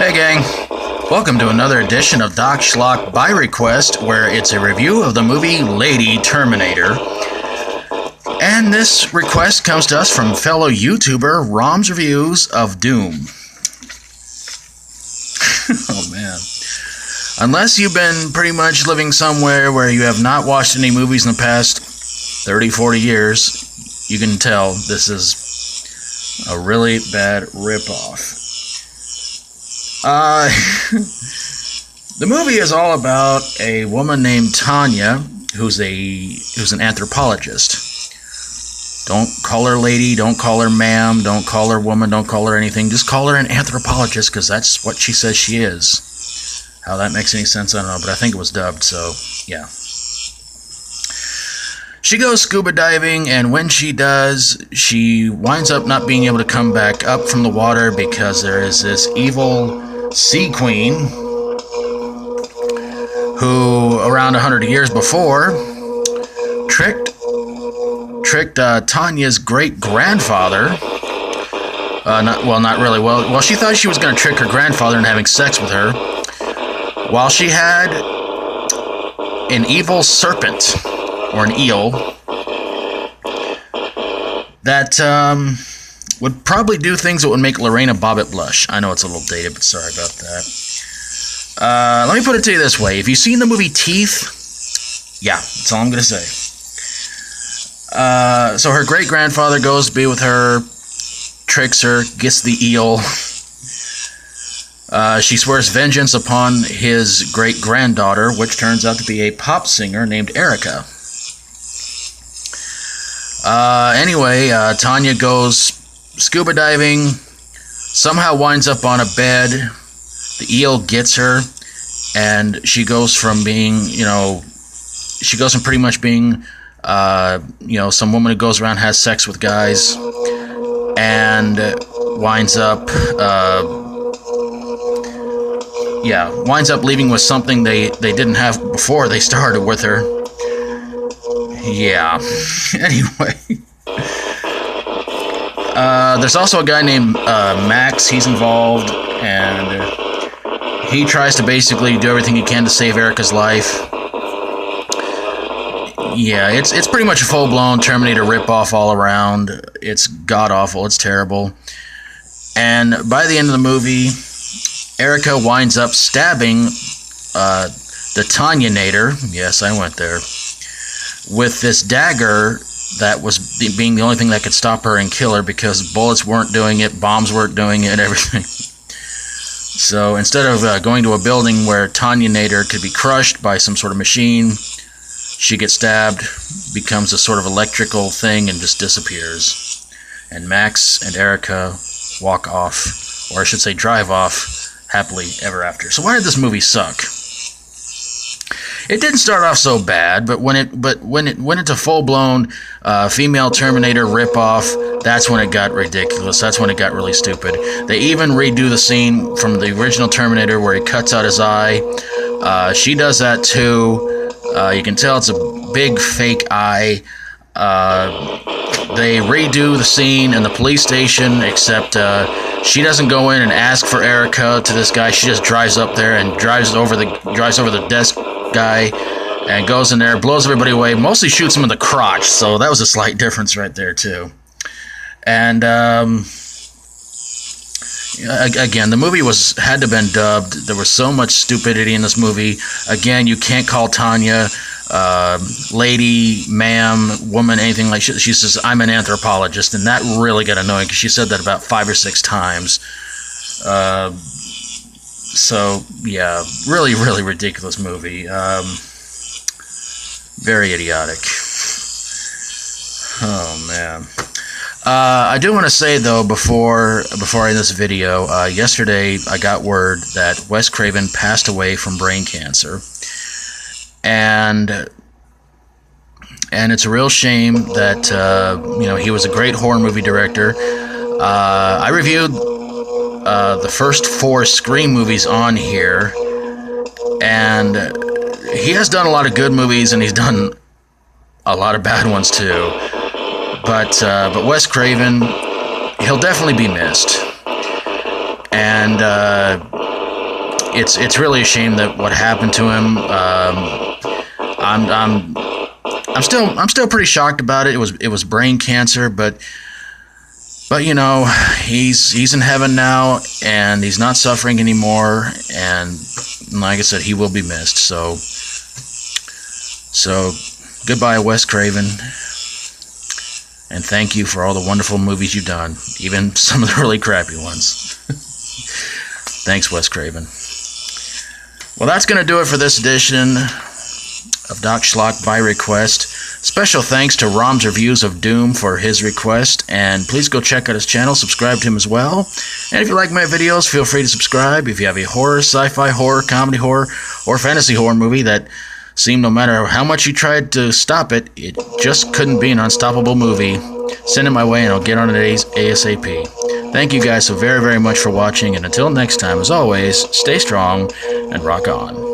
Hey gang, welcome to another edition of Doc Schlock by request, where it's a review of the movie Lady Terminator. And this request comes to us from fellow YouTuber ROMSREVIEWS of Doom. Oh man. Unless you've been pretty much living somewhere where you have not watched any movies in the past 30, 40 years, you can tell this is a really bad ripoff. The movie is all about a woman named Tanya, who's an anthropologist. Don't call her lady, don't call her ma'am, don't call her woman, don't call her anything. Just call her an anthropologist, because that's what she says she is. How that makes any sense, I don't know, but I think it was dubbed, so yeah. She goes scuba diving, and when she does, she winds up not being able to come back up from the water because there is this evil sea queen who, around 100 years before, tricked Tanya's great-grandfather. Not really. Well, she thought she was going to trick her grandfather into having sex with her, while she had an evil serpent, or an eel, that would probably do things that would make Lorena Bobbitt blush. I know it's a little dated, but sorry about that. Let me put it to you this way. If you've seen the movie Teeth, yeah, that's all I'm going to say. So her great-grandfather goes to be with her, tricks her, gets the eel. She swears vengeance upon his great-granddaughter, which turns out to be a pop singer named Erica. Anyway, Tanya goes scuba diving, somehow winds up on a bed. The eel gets her, and she goes from being, pretty much being, some woman who goes around, has sex with guys, and winds up leaving with something they didn't have before they started with her. Yeah. Anyway. There's also a guy named Max. He's involved, and he tries to basically do everything he can to save Erica's life. Yeah, it's pretty much a full-blown Terminator ripoff all around. It's god-awful. It's terrible. And by the end of the movie, Erica winds up stabbing the Tanya-nator, yes, I went there, with this dagger that was being the only thing that could stop her and kill her, because bullets weren't doing it, bombs weren't doing it, everything. So instead of going to a building where Tanya-nator could be crushed by some sort of machine, she gets stabbed, becomes a sort of electrical thing, and just disappears. And Max and Erica walk off, or I should say drive off, happily ever after. So why did this movie suck? It didn't start off so bad, but when it went into full-blown female Terminator ripoff, that's when it got ridiculous. That's when it got really stupid. They even redo the scene from the original Terminator where he cuts out his eye. She does that too. You can tell it's a big fake eye. They redo the scene in the police station, except she doesn't go in and ask for Erica to this guy. She just drives up there and drives over the desk guy and goes in there, blows everybody away, mostly shoots him in the crotch, so that was a slight difference right there too. And again, the movie had to have been dubbed. There was so much stupidity in this movie. Again, you can't call Tanya lady, ma'am, woman, anything like that. She says, I'm an anthropologist, and that really got annoying because she said that about 5 or 6 times. So, yeah, really, really ridiculous movie. Very idiotic. Oh, man. I do want to say, though, before I end this video, yesterday I got word that Wes Craven passed away from brain cancer. And it's a real shame that, he was a great horror movie director. I reviewed the first 4 Scream movies on here, and he has done a lot of good movies, and he's done a lot of bad ones too. But Wes Craven, he'll definitely be missed. And it's really a shame that what happened to him. I'm still pretty shocked about it. It was brain cancer, but you know, he's in heaven now, and he's not suffering anymore. And like I said, he will be missed. So goodbye, Wes Craven, and thank you for all the wonderful movies you've done, even some of the really crappy ones. Thanks, Wes Craven. Well, that's going to do it for this edition of Doc Schlock by request. Special thanks to Rom's Reviews of Doom for his request, and please go check out his channel, subscribe to him as well. And if you like my videos, feel free to subscribe. If you have a horror, sci-fi horror, comedy horror, or fantasy horror movie that seemed no matter how much you tried to stop it, it just couldn't be an unstoppable movie, send it my way and I'll get on it ASAP. Thank you guys so very, very much for watching, and until next time, as always, stay strong and rock on.